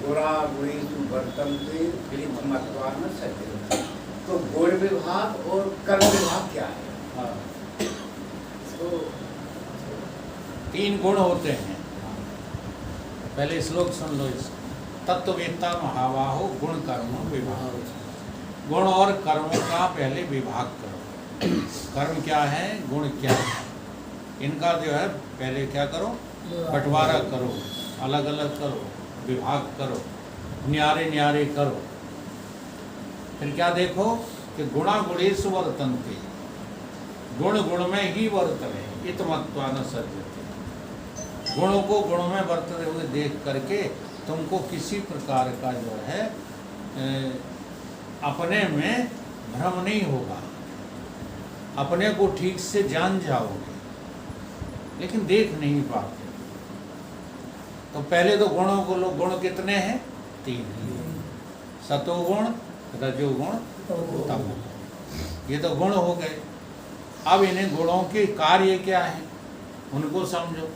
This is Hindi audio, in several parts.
गुणा गुणेषु वर्तन्ते मत्वा न सज्जते। तो गुण विभाग और कर्म विभाग क्या है? तो 3 गुण होते हैं। पहले श्लोक सुन लो इस तत्ववेत्ता महाबाहो गुण कर्म विभाग। गुण और कर्मों का पहले विभाग करो। कर्म क्या है, गुण क्या है, इनका जो है पहले क्या करो, बंटवारा करो, अलग अलग करो, विभाग करो, न्यारे न्यारे करो। फिर क्या देखो कि गुणा गुणेषु वर्तन्ते, गुण गुण में ही वर्तते इतमत्वा न सज्जते। गुणों को गुणों में वर्तते हुए देख करके तुमको किसी प्रकार का जो है अपने में भ्रम नहीं होगा, अपने को ठीक से जान जाओगे, लेकिन देख नहीं पाते। तो पहले तो गुणों को लो, गुण कितने हैं? 3, सतोगुण, रजोगुण, तमोगुण। ये तो गुण हो गए। अब इन्हें गुणों के कार्य क्या है उनको समझो।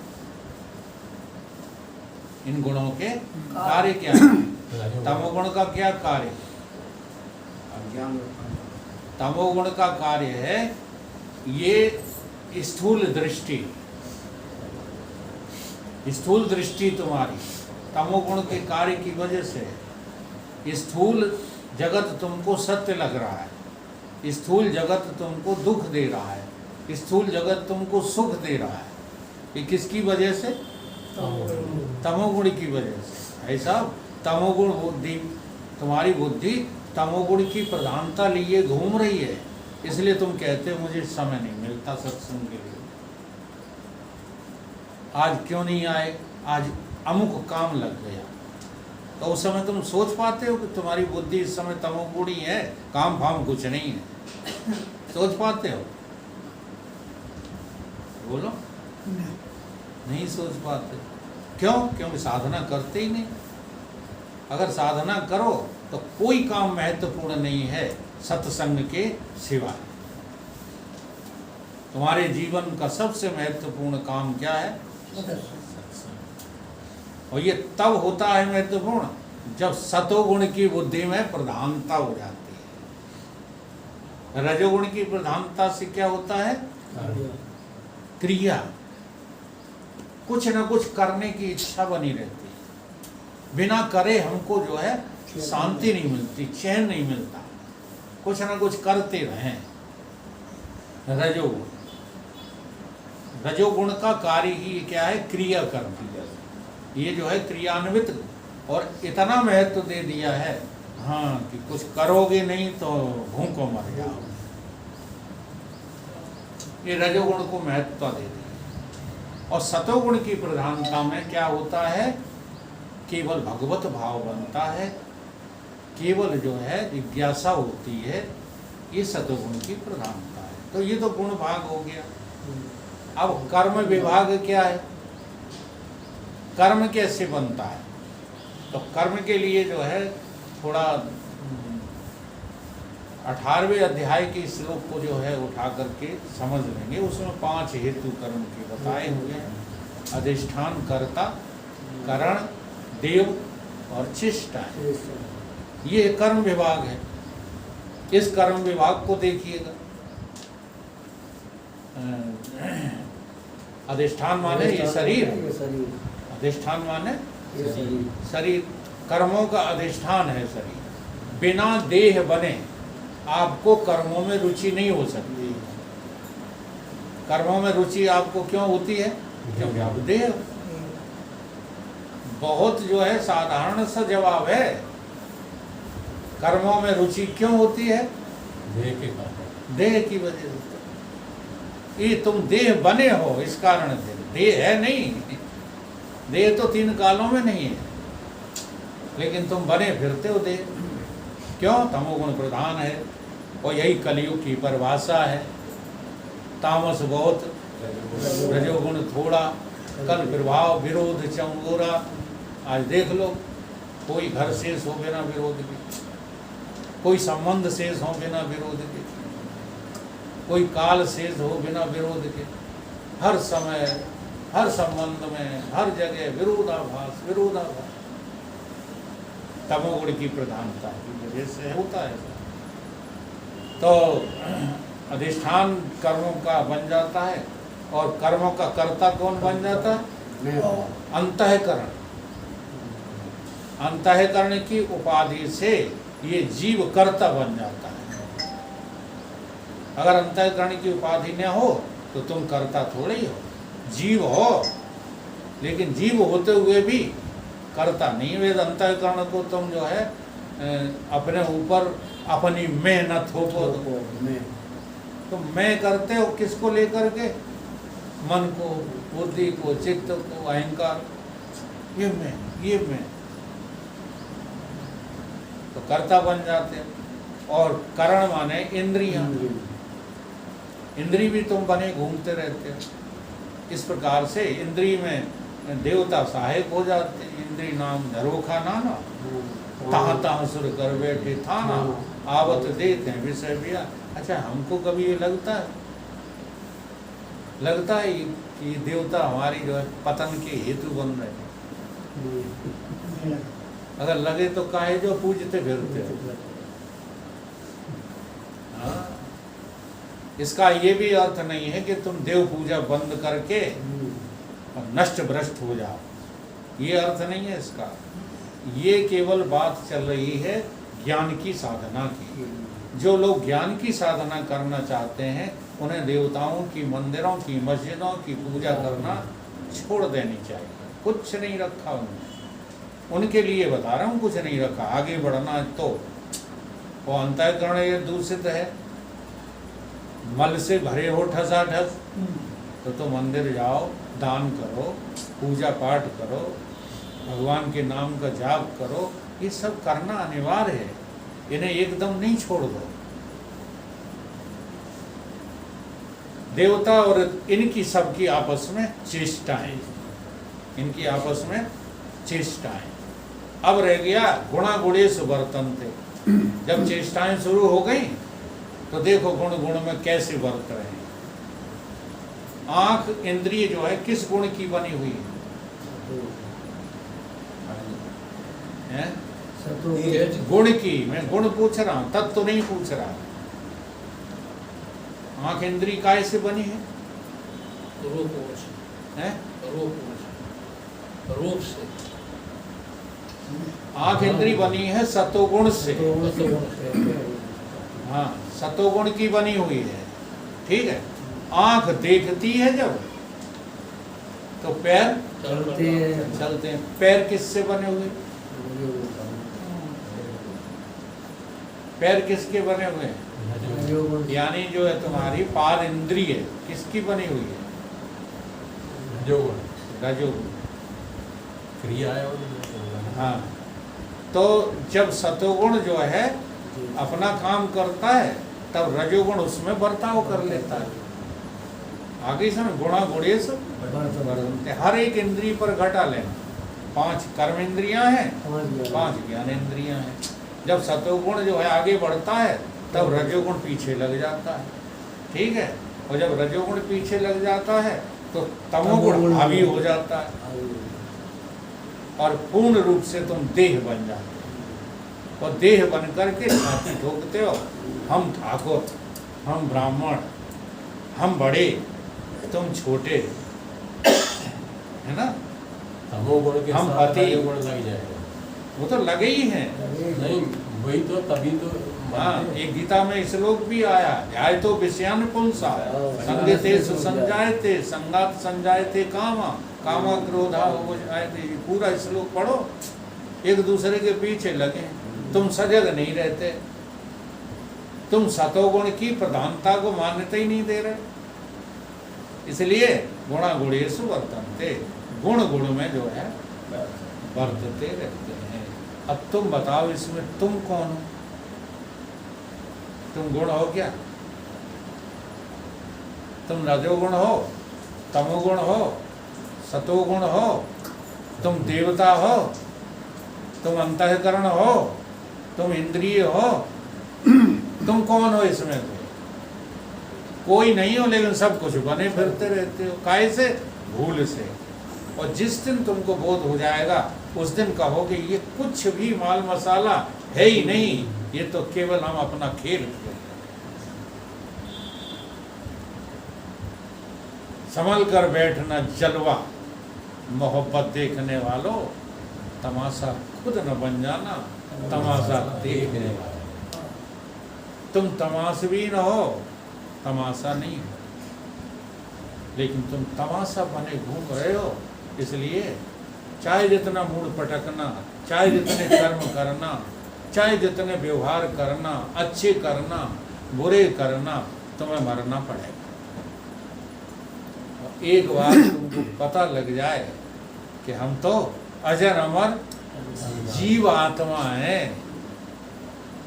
इन गुणों के कार्य क्या है? तमोगुण का क्या कार्य? अज्ञान। तमोगुण का कार्य है ये स्थूल दृष्टि, स्थूल दृष्टि तुम्हारी तमोगुण के कार्य की वजह से स्थूल जगत तुमको सत्य लग रहा है, स्थूल जगत तुमको दुख दे रहा है, स्थूल जगत तुमको सुख दे रहा है। ये किसकी वजह से? तमोगुण की वजह से। ऐसा तमोगुण बुद्धि, तुम्हारी बुद्धि तमोगुण की प्रधानता लिए घूम रही है, इसलिए तुम कहते हो मुझे समय नहीं मिलता सत्संग के लिए। आज क्यों नहीं आए? आज अमुक काम लग गया। तो उस समय तुम सोच पाते हो कि तुम्हारी बुद्धि इस समय तमोगुणी है, काम फाम कुछ नहीं है? सोच पाते हो? बोलो। नहीं सोच पाते। क्यों? क्योंकि साधना करते ही नहीं। अगर साधना करो तो कोई काम महत्वपूर्ण नहीं है सत्संग के सिवा। तुम्हारे जीवन का सबसे महत्वपूर्ण काम क्या है? और ये तब होता है महत्वपूर्ण जब सतोगुण की बुद्धि में प्रधानता हो जाती है। रजोगुण की प्रधानता से क्या होता है? क्रिया, कुछ न कुछ करने की इच्छा बनी रहती है। बिना करे हमको जो है शांति नहीं मिलती, चैन नहीं मिलता, कुछ न कुछ करते रहें। रजोगुण, रजोगुण का कार्य ही क्या है? क्रिया करना। ये जो है क्रियान्वित, और इतना महत्व दे दिया है हाँ कि कुछ करोगे नहीं तो भूखों मर जाओगे। ये रजोगुण को महत्व दे दी। और सतोगुण की प्रधानता में क्या होता है? केवल भगवत भाव बनता है, केवल जो है जिज्ञासा होती है। ये सतोगुण की प्रधानता है। तो ये तो गुण भाग हो गया। अब कर्म विभाग क्या है? कर्म कैसे बनता है? तो कर्म के लिए जो है थोड़ा 18वें अध्याय के श्लोक को जो है उठा करके समझ लेंगे। उसमें 5 हेतु कर्म के बताए हुए हैं। अधिष्ठान, कर्ता, करण, देव और चिष्टा। ये कर्म विभाग है। इस कर्म विभाग को देखिएगा। अधिष्ठान माने ये शरीर, अधिष्ठान माने शरीर, कर्मों का अधिष्ठान है शरीर। बिना देह बने आपको कर्मों में रुचि नहीं हो सकती। कर्मों में रुचि आपको क्यों होती है? क्योंकि आप देह। बहुत जो है साधारण सा जवाब है। कर्मों में रुचि क्यों होती है? देह के कारण, देह की वजह से। ये तुम देह बने हो इस कारण से। देह है नहीं, देह तो 3 कालों में नहीं है, लेकिन तुम बने फिरते हो देह। क्यों? तमोगुण प्रधान है। और यही कलयुग की परिभाषा है। तामस बहुत, रजोगुण थोड़ा, कल प्रभाव विरोध चंगोरा। आज देख लो, कोई घर शेष हो बिना विरोध के, कोई संबंध शेष हो बिना विरोध के, कोई काल शेष हो बिना विरोध के। हर समय, हर संबंध में, हर जगह विरोधाभास, विरोधाभास। तमोगुण की प्रधानता की वजह से होता है। तो अधिष्ठान कर्मों का बन जाता है और कर्मों का कर्ता कौन बन जाता है? अंतःकरण। अंतःकरण की उपाधि से ये जीव कर्ता बन जाता है। अगर अंतःकरण की उपाधि न हो तो तुम कर्ता थोड़े ही हो, जीव हो, लेकिन जीव होते हुए भी कर्ता नहीं। वेद अंतःकरण को तुम जो है अपने ऊपर अपनी मेहनत हो तो मैं करते हो किसको लेकर के? मन को, बुद्धि को, चित्त को, अहंकार, ये मैं तो कर्ता बन जाते हैं। और करण माने इंद्रियां, इंद्री भी तुम बने घूमते रहते हो। इस प्रकार से इंद्री में देवता सहायक हो जाते हैं। इंद्री नाम झरोखा नाना, तहाँ तहाँ सुर कर बैठे थाना, आवत देते हैं विषय भी। अच्छा, हमको कभी ये लगता है कि देवता हमारी जो है पतन के हेतु बन रहे हैं? अगर लगे तो काहे जो पूजते फिरते हो। हाँ, इसका ये भी अर्थ नहीं है कि तुम देव पूजा बंद करके और नष्ट भ्रष्ट हो जाओ, ये अर्थ नहीं है इसका। ये केवल बात चल रही है ज्ञान की साधना की। जो लोग ज्ञान की साधना करना चाहते हैं उन्हें देवताओं की, मंदिरों की, मस्जिदों की पूजा करना छोड़ देनी चाहिए। कुछ नहीं रखा उनके लिए बता रहा हूँ, कुछ नहीं रखा। आगे बढ़ना तो वो अंतःकरण ये दूषित है, मल से भरे हो ठसाठस, तो मंदिर जाओ, दान करो, पूजा पाठ करो, भगवान के नाम का जाप करो। ये सब करना अनिवार्य है, इन्हें एकदम नहीं छोड़ दो। देवता और इनकी सबकी आपस में चेष्टाएं, इनकी आपस में चेष्टाएं। अब रह गया गुणा गुणेश वर्तन्ते। जब चेष्टाएं शुरू हो गई तो देखो गुण गुण में कैसे वर्त रहे हैं। आंख इंद्रिय जो है किस गुण की बनी हुई है? गुण की। मैं गुण पूछ रहा हूं, तत्व तो नहीं पूछ रहा। आंख इंद्रिय काय से बनी है? रूप से। आंख इंद्रिय बनी है सतोगुण से। हाँ, सतोगुण की बनी हुई है, ठीक है। आंख देखती है जब, तो पैर चलते हैं। पैर किससे बने हुए? पैर किसके बने हुए हैं? यानी जो है तुम्हारी पाद इंद्रिय किसकी बनी हुई है? रजोगुण क्रिया है। हाँ, तो जब सतोगुण जो है अपना काम करता है तब रजोगुण उसमें बर्ताव कर लेता है। आगे समय गुणा गुणेश वर्तन्ते। हर एक इंद्रिय पर घटा लेना। 5 कर्म इंद्रियां हैं, 5 ज्ञान इंद्रियां हैं। जब सतोगुण जो है आगे बढ़ता है तब रजोगुण पीछे लग जाता है, ठीक है। और जब रजोगुण पीछे लग जाता है तो तमोगुण हावी हो जाता है और पूर्ण रूप से तुम देह बन जाते हो। और देह बन करके छाती ठोकते हो, हम ठाकुर, हम ब्राह्मण, हम बड़े, तुम छोटे, है ना। तमोगुण के हम साथ पति रजोगुण लग जाएगा। वो तो लगे ही हैं। नहीं, वही तो, तभी तो। हाँ, एक गीता में श्लोक भी आया, ध्याय तो विषयान पुंसा संगते संजायते संगात संजायते कामा कामा क्रोधा वशायते। पूरा श्लोक पढ़ो, एक दूसरे के पीछे लगे। तुम सजग नहीं रहते, तुम सतोगुण की प्रधानता को मान्यता ही नहीं दे रहे, इसलिए गुणा गुणेषु वर्तन्ते। गुण गुण में जो है वर्तते रहते हैं। अब तुम बताओ इसमें तुम कौन हो? तुम गुण हो क्या? तुम रजोगुण हो, तमोगुण हो, सतोगुण हो, तुम देवता हो, तुम अंतःकरण हो, तुम इंद्रिय हो, तुम कौन हो इसमें? कोई नहीं हो, लेकिन सब कुछ बने फिरते रहते हो। काहे से? भूल से। और जिस दिन तुमको बोध हो जाएगा उस दिन कहोगे ये कुछ भी माल मसाला है ही नहीं, ये तो केवल हम अपना खेल खेल। संभल कर बैठना जलवा, मोहब्बत देखने वालों, तमाशा खुद न बन जाना, तमाशा देखने वाला। तुम तमाशबीन हो, तमाशा नहीं हो, लेकिन तुम तमाशा बने घूम रहे हो। इसलिए चाहे जितना मूड पटकना, चाहे जितने कर्म करना, चाहे जितने व्यवहार करना, अच्छे करना, बुरे करना, तुम्हें मरना पड़ेगा। एक बार तुमको पता लग जाए कि हम तो अजर अमर जीव आत्मा है,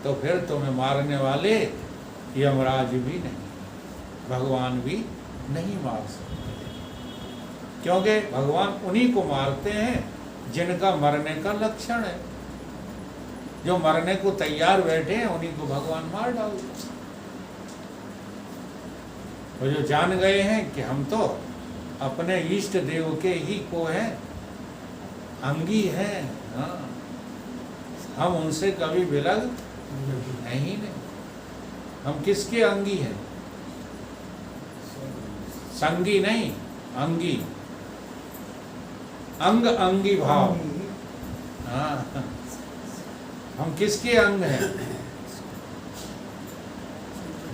तो फिर तुम्हें मारने वाले यमराज भी नहीं, भगवान भी नहीं मार सकते। क्योंकि भगवान उन्हीं को मारते हैं जिनका मरने का लक्षण है। जो मरने को तैयार बैठे हैं उन्हीं को भगवान मार डालते। और जो जान गए हैं कि हम तो अपने इष्ट देव के ही को हैं, अंगी हैं, हाँ, हम उनसे कभी विलग नहीं। हम किसके अंगी हैं? संगी नहीं, अंगी, अंग अंगी भाव। हाँ, हम किसके अंग हैं?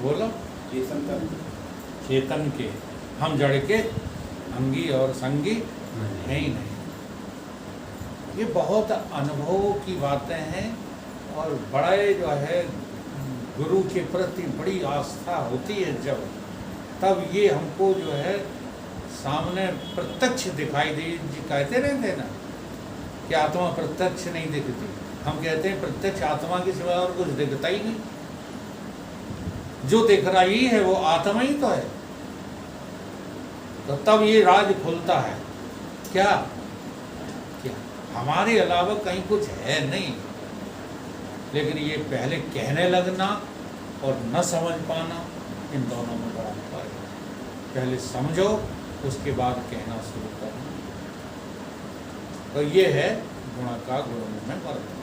बोलो। चेतन के। हम जड़ के अंगी और संगी है ही नहीं। ये बहुत अनुभव की बातें हैं और बड़े जो है गुरु के प्रति बड़ी आस्था होती है जब, तब ये हमको जो है सामने प्रत्यक्ष दिखाई दे। कहते रहते ना कि आत्मा प्रत्यक्ष नहीं दिखती, हम कहते हैं प्रत्यक्ष आत्मा के सिवा और कुछ दिखता ही नहीं। जो दिख रही है वो आत्मा ही तो है। तो तब ये राज खुलता है क्या कि हमारे अलावा कहीं कुछ है नहीं। लेकिन ये पहले कहने लगना और न समझ पाना, इन दोनों में बड़ा अंतर है। पहले समझो, उसके बाद कहना शुरू करना। तो ये है गुण का गुण में वर्तन।